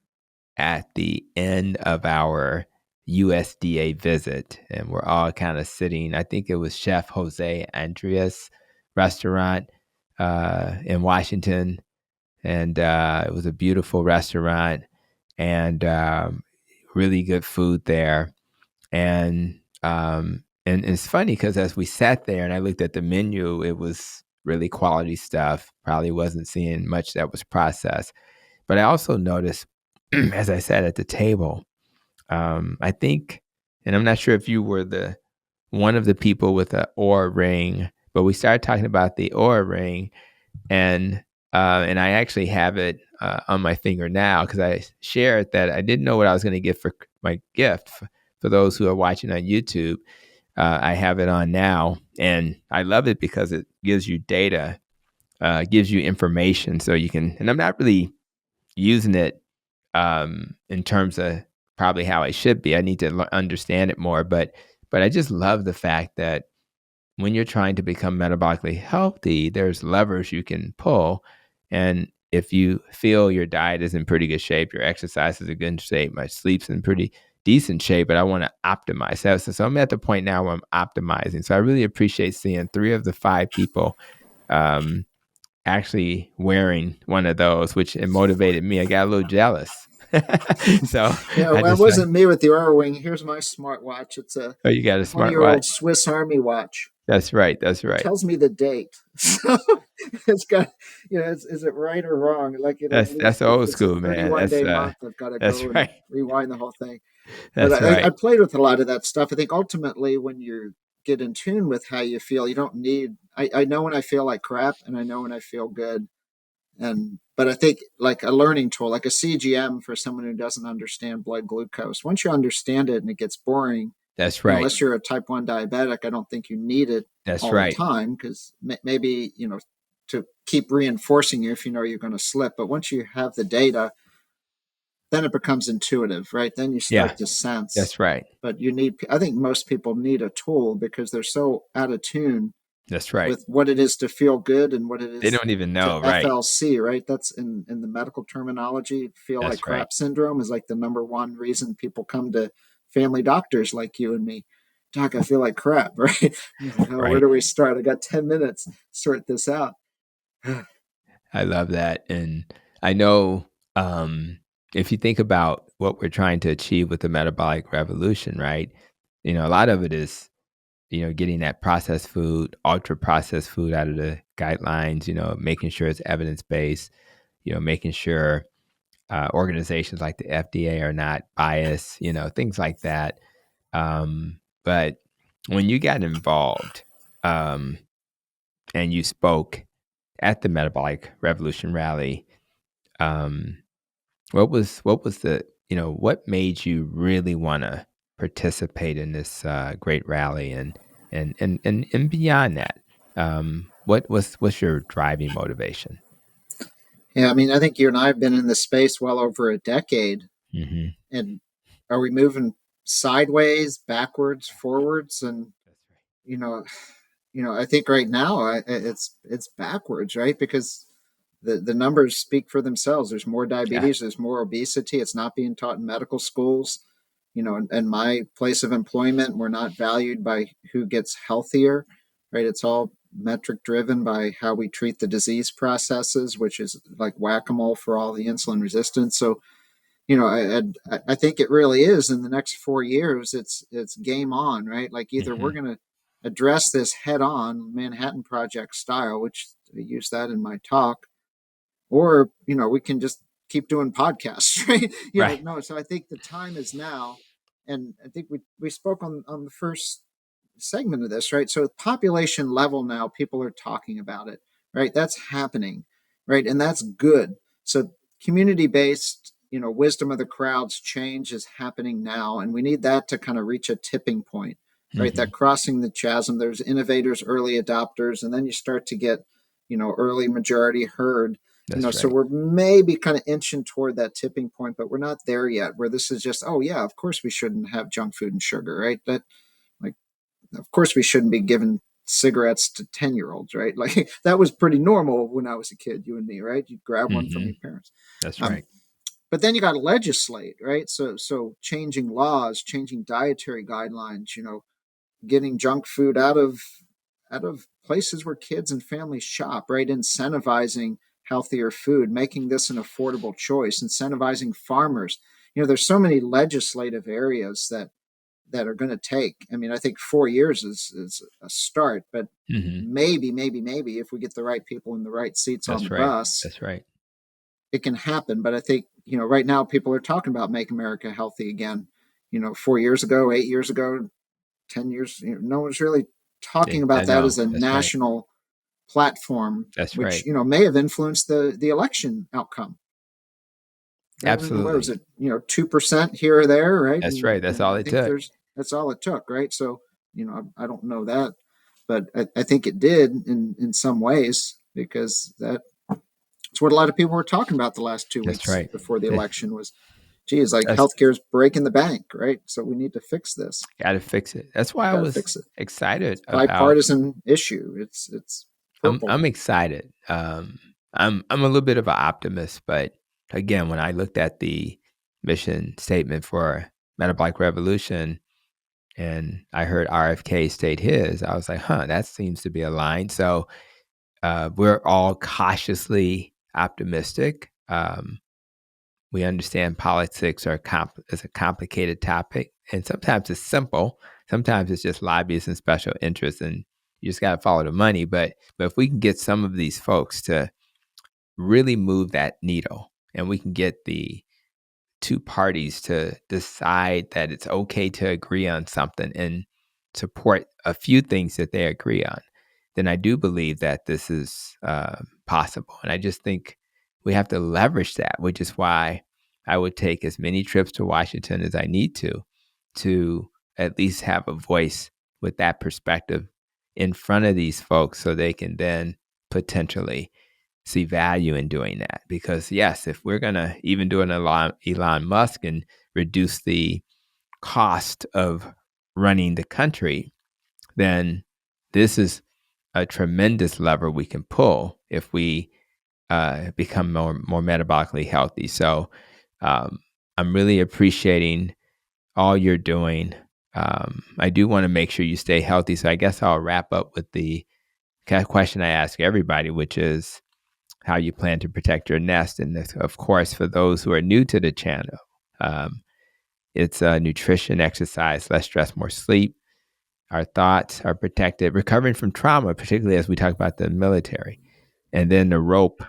at the end of our USDA visit, and we're all kind of sitting. I think it was Chef Jose Andreas restaurant in Washington, and it was a beautiful restaurant and really good food there. And it's funny because as we sat there and I looked at the menu, it was really quality stuff. Probably wasn't seeing much that was processed, but I also noticed as I sat at the table, I think, and I'm not sure if you were the one of the people with the Oura ring, but we started talking about the Oura ring, and and I actually have it on my finger now because I shared that I didn't know what I was going to get for my gift. For those who are watching on YouTube, I have it on now, and I love it because it gives you data, gives you information, so you can. And I'm not really using it in terms of probably how I should be. I need to understand it more, but I just love the fact that when you're trying to become metabolically healthy, there's levers you can pull, and if you feel your diet is in pretty good shape, your exercise is in good shape, my sleep's in pretty decent shape, but I want to optimize that. So I'm at the point now where I'm optimizing. So I really appreciate seeing 3 of the 5 people um, actually wearing one of those, which it motivated me. I got a little jealous. So Yeah, I well, it just like, wasn't me with the Aura Wing. Here's my smartwatch. It's a oh, you got a 20-year-old smartwatch. Swiss Army watch. That's right. That's It right. tells me the date. So it's got, is it right or wrong? Like That's if old it's a school, man. 31-day month, I've got to That's go and right. rewind the whole thing. But That's I right. played with a lot of that stuff. I think ultimately, when you get in tune with how you feel, you don't need. I know when I feel like crap, and I know when I feel good. And but I think like a learning tool, like a CGM for someone who doesn't understand blood glucose. Once you understand it, and it gets boring, That's right. unless you're a type 1 diabetic, I don't think you need it That's all the right. time because maybe, to keep reinforcing you if you know you're going to slip. But once you have the data, then it becomes intuitive, right? Then you Yeah. start to sense. That's right. But I think most people need a tool because they're so out of tune That's right. with what it is to feel good and what it They is don't even to know. Right. FLC, right? That's in the medical terminology. Feel like That's right. crap syndrome is like the number one reason people come to family doctors like you and me. Doc, I feel like crap, right? Like, oh, where Right. do we start? I got 10 minutes to sort this out. I love that. And I know if you think about what we're trying to achieve with the metabolic revolution, right? A lot of it is, getting that processed food, ultra processed food out of the guidelines, making sure it's evidence based, making sure organizations like the FDA are not biased, things like that. But when you got involved um, and you spoke at the Metabolic Revolution rally, um, what was the what made you really want to participate in this great rally and beyond that? What's your driving motivation? Yeah, I mean, I think you and I have been in this space well over a decade. Hmm. And are we moving sideways, backwards, forwards? And, you know, I think right now it's backwards, right? Because the numbers speak for themselves. There's more Yeah. diabetes, there's more obesity. It's not being taught in medical schools. In my place of employment, we're not valued by who gets healthier, right? It's all metric driven by how we treat the disease processes, which is like whack-a-mole for all the insulin resistance. So, I think it really is in the next 4 years. It's game on, right? Like either we're Hmm. going to address this head on, Manhattan Project style, which I use that in my talk, or we can just keep doing podcasts, right? Right. No. So I think the time is now, and I think we spoke on the first segment of this, right? So population level now, people are talking about it, right? That's happening, right? And that's good. So community based, wisdom of the crowds change is happening now. And we need that to kind of reach a tipping point, right? Hmm. That crossing the chasm, there's innovators, early adopters, and then you start to get, early majority herd. That's So right. we're maybe kind of inching toward that tipping point, but we're not there yet where this is just, oh yeah, of course we shouldn't have junk food and sugar, right? That like of course we shouldn't be giving cigarettes to 10-year-olds, right? Like that was pretty normal when I was a kid, you and me, right? You'd grab one from Hmm. your parents. That's um, right. but then you got to legislate, right? So changing laws, changing dietary guidelines, getting junk food out of places where kids and families shop, right? Incentivizing healthier food, making this an affordable choice, incentivizing farmers. There's so many legislative areas that are going to take. I mean, I think 4 years is a start, but Hmm. maybe if we get the right people in the right seats on the That's right. bus, That's right. it can happen. But I think, right now people are talking about Make America Healthy again. 4 years ago, 8 years ago, 10 years, no one's really talking I about that know. as a That's right. national platform, That's which, right. may have influenced the election outcome. What was Absolutely. it? 2% here or there, right? That's And right. That's and all I it think took. that's all it took, right? So I don't know that, but I think it did in some ways because that's what a lot of people were talking about the last two That's weeks right. before the election was, geez, like That's healthcare's breaking the bank, right? So we need to fix this. got to fix it. That's why I Got to was fix it. excited It's about. bipartisan issue. It's I'm purple. I'm excited. I'm a little bit of an optimist, but again, when I looked at the mission statement for Metabolic Revolution and I heard RFK state his, I was like, huh, that seems to be aligned. So we're all cautiously optimistic. We understand politics is a complicated topic, and sometimes it's simple. Sometimes it's just lobbyists and special interests, and you just got to follow the money. But if we can get some of these folks to really move that needle, and we can get the two parties to decide that it's okay to agree on something and support a few things that they agree on, then I do believe that this is possible. And I just think we have to leverage that, which is why I would take as many trips to Washington as I need to at least have a voice with that perspective in front of these folks so they can then potentially see value in doing that. Because yes, if we're going to even do an Elon Musk and reduce the cost of running the country, then this is a tremendous lever we can pull if we become more metabolically healthy. So I'm really appreciating all you're doing. I do want to make sure you stay healthy. So I guess I'll wrap up with the question I ask everybody, which is how you plan to protect your nest. And this, of course, for those who are new to the channel, um, it's nutrition, exercise, less stress, more sleep. Our thoughts are protected, recovering from trauma, particularly as we talk about the military. And then the rope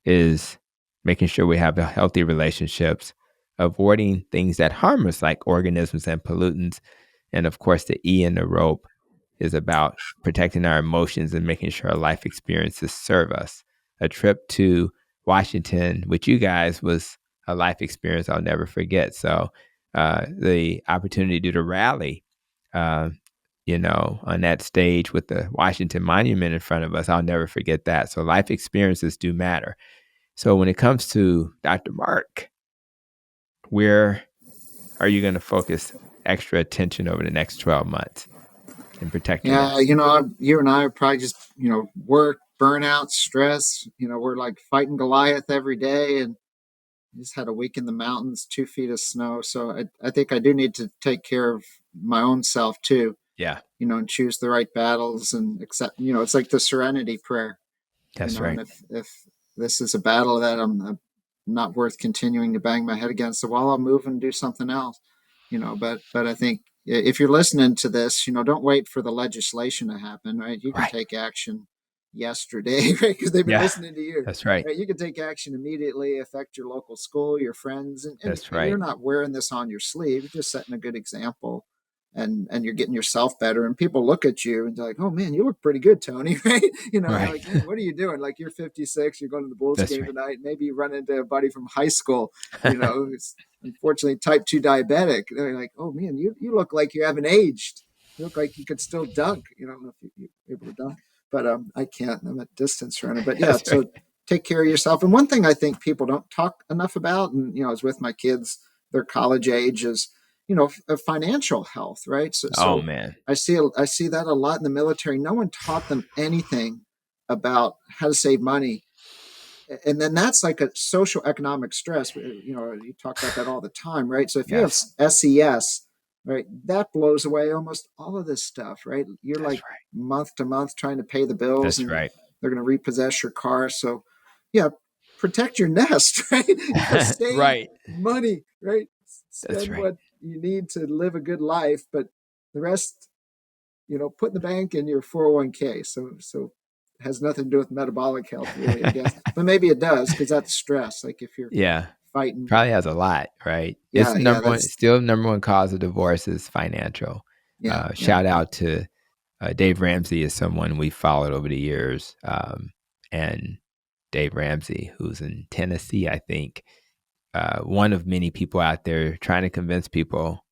is making sure we have healthy relationships, avoiding things that harm us, like organisms and pollutants. And of course, the E in the rope is about protecting our emotions and making sure our life experiences serve us. A trip to Washington with you guys was a life experience I'll never forget. So the opportunity to do the rally, uh, on that stage with the Washington Monument in front of us, I'll never forget that. So life experiences do matter. So when it comes to Dr. Mark, where are you going to focus extra attention over the next 12 months and protect your Yeah, nest? you and I are probably just, work, burnout, stress. We're like fighting Goliath every day, and just had a week in the mountains, 2 feet of snow. So I think I do need to take care of my own self too, Yeah, and choose the right battles and accept, it's like the serenity prayer, that's and right. if this is a battle that I'm not worth continuing to bang my head against the wall, I'll move and do something else. But I think if you're listening to this, don't wait for the legislation to happen, right? You can Right. take action yesterday, right? Because they've been Yeah, listening to you. that's right. Right? You can take action immediately, affect your local school, your friends, That's and you're right. not wearing this on your sleeve. You're just setting a good example, and you're getting yourself better. And people look at you and they're like, "Oh man, you look pretty good, Tony." Right? They're Right. like, "Man, what are you doing? Like you're 56, you're going to the Bulls That's game right. tonight. Maybe you run into a buddy from high school, who's unfortunately type 2 diabetic." They're like, "Oh man, you look like you haven't aged. You look like you could still dunk." I don't know if you're able to dunk, but I can't. I'm a distance runner. But yeah, That's right. so take care of yourself. And one thing I think people don't talk enough about, and I was with my kids, their college age, is financial health, right? So Oh so man. I see that a lot in the military. No one taught them anything about how to save money, and then that's like a social economic stress. You talk about that all the time, right? So if you have Yes. SES, right, that blows away almost all of this stuff, right? You're That's like right. month to month trying to pay the bills, That's and right. they're going to repossess your car. So yeah, protect your nest, right? Save Right. money, right? That's Spend right. what you need to live a good life, but the rest, put in the bank in your 401k. So it has nothing to do with metabolic health, really, I guess. But maybe it does, because that's stress. Like if you're Yeah. fighting, Probably has a lot, right? It's yeah, the yeah, number one, that's still number one cause of divorce is financial. yeah, yeah, Shout out to Dave Ramsey is someone we followed over the years. And Dave Ramsey, who's in Tennessee, I think, one of many people out there trying to convince people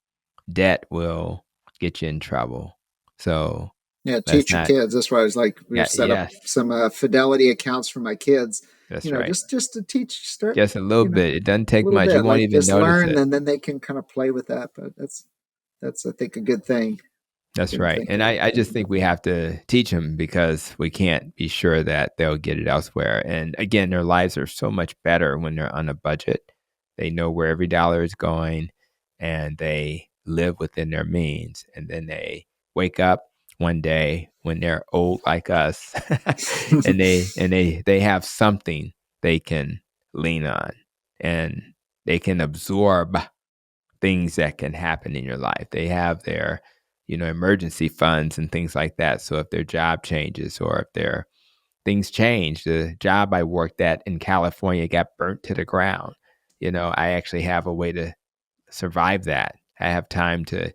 debt will get you in trouble. So yeah. let's Teach your not, kids. That's why I was like, we've yeah, set up yes, some fidelity accounts for my kids. that's right. Just to teach, start, Just a little bit. It doesn't a take little much. You bit, won't like even just notice learn, it. and then they can kind of play with that. But that's I think a good thing. That's Didn't right. think And of it. I just think we have to teach them because we can't be sure that they'll get it elsewhere. And again, their lives are so much better when they're on a budget. They know where every dollar is going and they live within their means. And then they wake up one day when they're old like us and they have something they can lean on and they can absorb things that can happen in your life. They have their, emergency funds and things like that. So if their job changes or if their things change, the job I worked at in California got burnt to the ground. I actually have a way to survive that. I have time to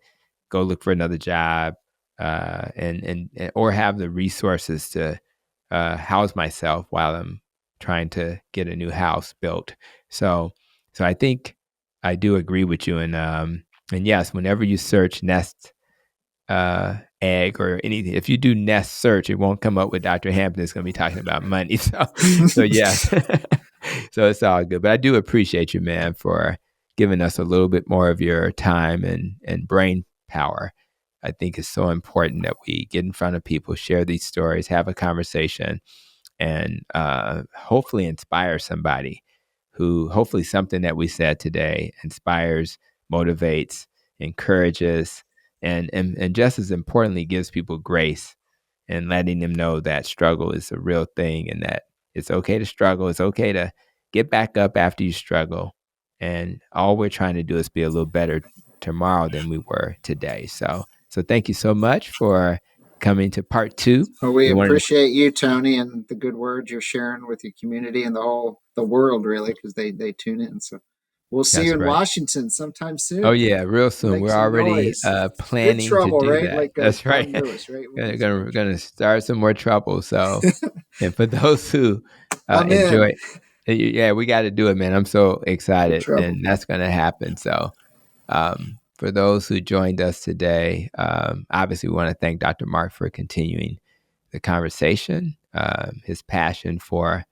go look for another job, and or have the resources to house myself while I'm trying to get a new house built. So, so I think I do agree with you. And yes, whenever you search nest egg or anything, if you do nest search, it won't come up with Dr. Hampton. It's going to be talking about money. So yes, so it's all good. But I do appreciate you, man, for giving us a little bit more of your time and brain power. I think it's so important that we get in front of people, share these stories, have a conversation, and hopefully inspire somebody who, hopefully something that we said today inspires, motivates, encourages, and just as importantly, gives people grace and letting them know that struggle is a real thing and that it's okay to struggle. It's okay to get back up after you struggle. And all we're trying to do is be a little better tomorrow than we were today. So thank you so much for coming to part two. Well, we We wanted to, appreciate you, Tony, and the good words you're sharing with your community and the world, really, because they tune in. So we'll see you that's in right. Washington sometime Oh soon. yeah, real soon. Make We're some already noise. Good planning to trouble, do right? that. Like That's right. John Lewis, right? We'll do gonna, some gonna, good we're trouble. gonna start some more trouble. So, and for those who I'm in. enjoy, yeah, we got to do it, man. I'm so Good excited, trouble. and that's gonna happen. So, for those who joined us today, obviously, we want to thank Dr. Mark for continuing the conversation. His passion for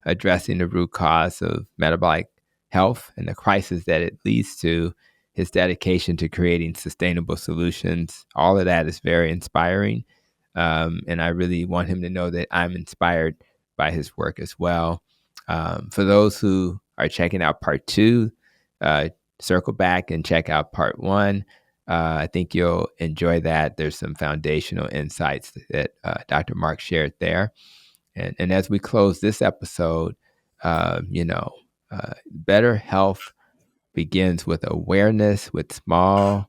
addressing the root cause of metabolic health and the crisis that it leads to, his dedication to creating sustainable solutions. All of that is very inspiring. And I really want him to know that I'm inspired by his work as well. For those who are checking out part two, uh, circle back and check out part one. I think you'll enjoy that. There's some foundational insights that Dr. Mark shared there. And as we close this episode, better health begins with awareness, with small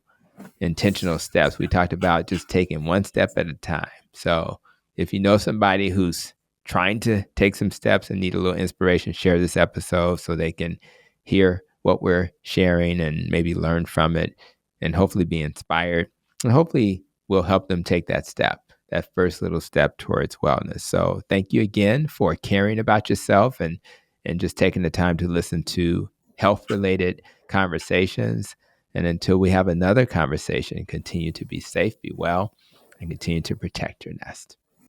intentional steps. We talked about just taking one step at a time. So if you know somebody who's trying to take some steps and need a little inspiration, share this episode so they can hear what we're sharing and maybe learn from it and hopefully be inspired. And hopefully we'll help them take that step, that first little step towards wellness. So thank you again for caring about yourself and just taking the time to listen to health related conversations. And until we have another conversation, continue to be safe, be well, and continue to protect your nest.